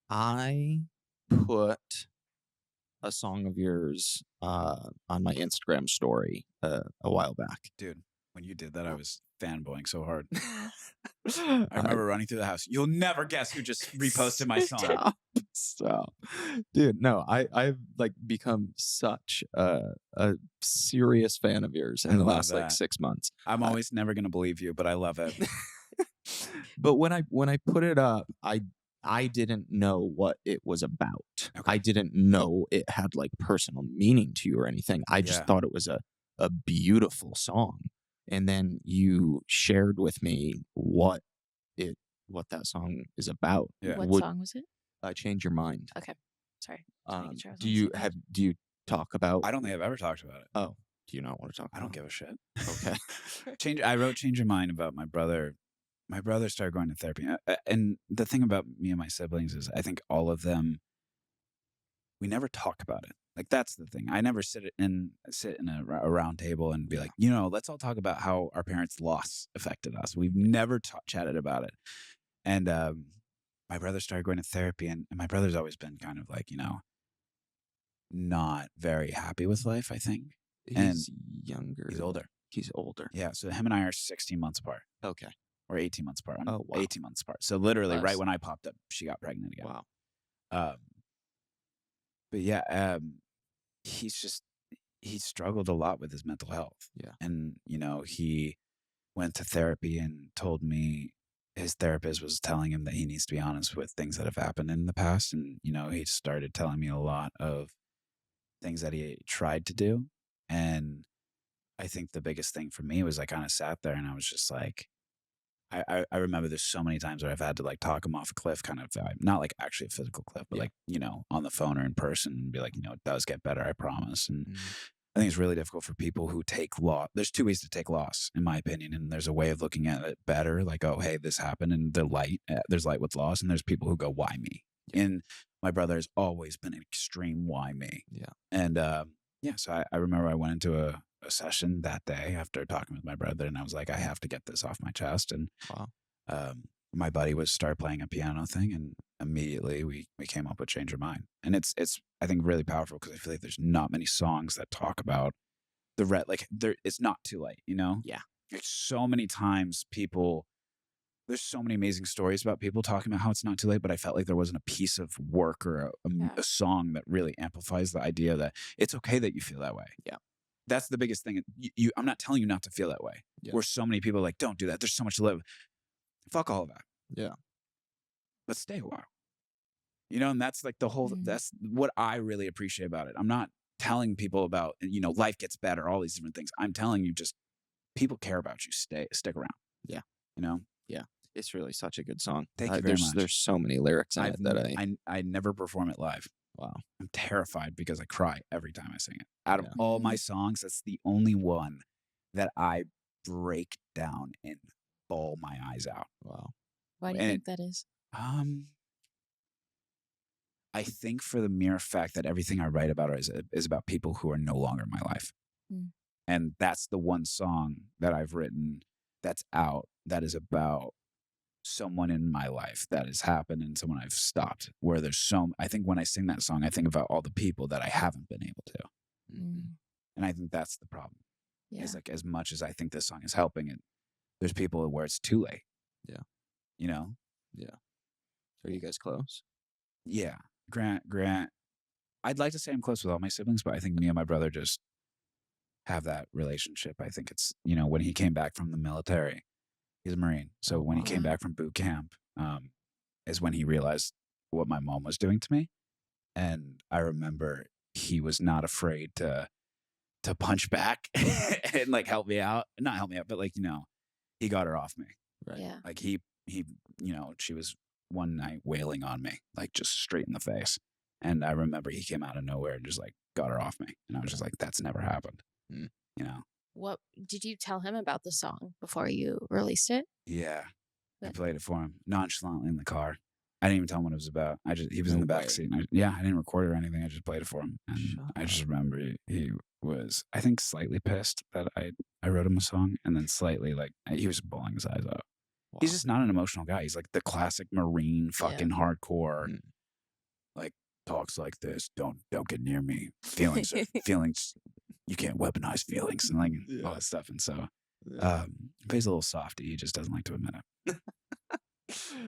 I put a song of yours on my Instagram story a while back. Dude, when you did that, I was fanboying so hard. I I remember running through the house. You'll never guess who just reposted my song. Stop. Dude, no, I've like become such a serious fan of yours in the love last like that. 6 months. I'm always never gonna believe you, but I love it. But when I put it up, I didn't know what it was about. Okay. I didn't know it had like personal meaning to you or anything. I just Yeah. thought it was a beautiful song. And then you shared with me what that song is about. Yeah. What Would song was it? Change your mind? Okay. Sorry. Just making sure I was Do on the you same page. have do you talk about? I don't think I've ever talked about it. Oh, do you not want to talk? I don't about give a shit. it? Okay. I wrote Change Your Mind about my brother. My brother started going to therapy. And the thing about me and my siblings is I think all of them, we never talk about it. Like, that's the thing. I never sit in a round table and be like, let's all talk about how our parents' loss affected us. We've never chatted about it. And my brother started going to therapy, and my brother's always been kind of like, not very happy with life, I think. He's younger. He's older. He's older. Yeah. So him and I are 16 months apart. Okay. Or 18 months apart. Oh, wow. 18 months apart. So literally Bless. right when I popped up, she got pregnant again. Wow. But yeah, he struggled a lot with his mental health. Yeah. And, he went to therapy and told me his therapist was telling him that he needs to be honest with things that have happened in the past. And, he started telling me a lot of things that he tried to do. And I think the biggest thing for me was I kind of sat there and I was just like, I remember there's so many times where I've had to like talk him off a cliff kind of vibe. Not like actually a physical cliff, but like, on the phone or in person and be like, it does get better, I promise. And I think it's really difficult for people who take loss. There's two ways to take loss, in my opinion. And there's a way of looking at it better. Like, oh, hey, this happened. And there's light with loss. And there's people who go, why me? And my brother has always been an extreme why me. Yeah. And so I remember I went into a session that day after talking with my brother, and I was like, I have to get this off my chest. And Wow. my buddy started playing a piano thing, and immediately we came up with Change Your Mind. And it's I think really powerful because I feel like there's not many songs that talk about it's not too late, Yeah. Like so many times there's so many amazing stories about people talking about how it's not too late, but I felt like there wasn't a piece of work or a song that really amplifies the idea that it's okay that you feel that way. Yeah. That's the biggest thing. I'm not telling you not to feel that way. Yeah. Where so many people are like, don't do that. There's so much to live. Fuck all of that. Yeah. Let's stay a while. And that's like that's what I really appreciate about it. I'm not telling people about, life gets better, all these different things. I'm telling you just people care about you. Stick around. Yeah. Yeah. It's really such a good song. Thank you very much. There's so many lyrics in it that I never perform it live. Wow. I'm terrified because I cry every time I sing it. Out of all my songs, that's the only one that I break down and bawl my eyes out. Wow. Why do you think that is? I think for the mere fact that everything I write about is about people who are no longer in my life. And that's the one song that I've written that's out that is about someone in my life that has happened and someone I've stopped, where I think when I sing that song, I think about all the people that I haven't been able to. And I think that's the problem. Yeah. Is like, as much as I think this song is helping it, there's people where it's too late. Yeah. Yeah. Are you guys close? Yeah. Grant, I'd like to say I'm close with all my siblings, but I think me and my brother just have that relationship. I think it's, when he came back from the military, he's a Marine. So when he came back from boot camp, is when he realized what my mom was doing to me. And I remember he was not afraid to punch back and like help me out. Not help me out, but like, he got her off me. Right. Yeah. Like he, she was one night wailing on me, like just straight in the face. And I remember he came out of nowhere and just like got her off me. And I was just like, that's never happened. What did you tell him about the song before you released it? Yeah. I Good. played it for him nonchalantly in the car. I didn't even tell him what it was about. He was in No the back way. seat. And I didn't record it or anything. I just played it for him. And Shut I just up. remember he was, I think, slightly pissed that I wrote him a song, and then slightly like he was bawling his eyes out. He's Wow. just not an emotional guy. He's like the classic Marine Yeah. fucking hardcore, Mm. like talks like this. Don't get near me. Feelings. You can't weaponize feelings and like all Yeah. that stuff. And so, Yeah. but he's a little softy. He just doesn't like to admit it.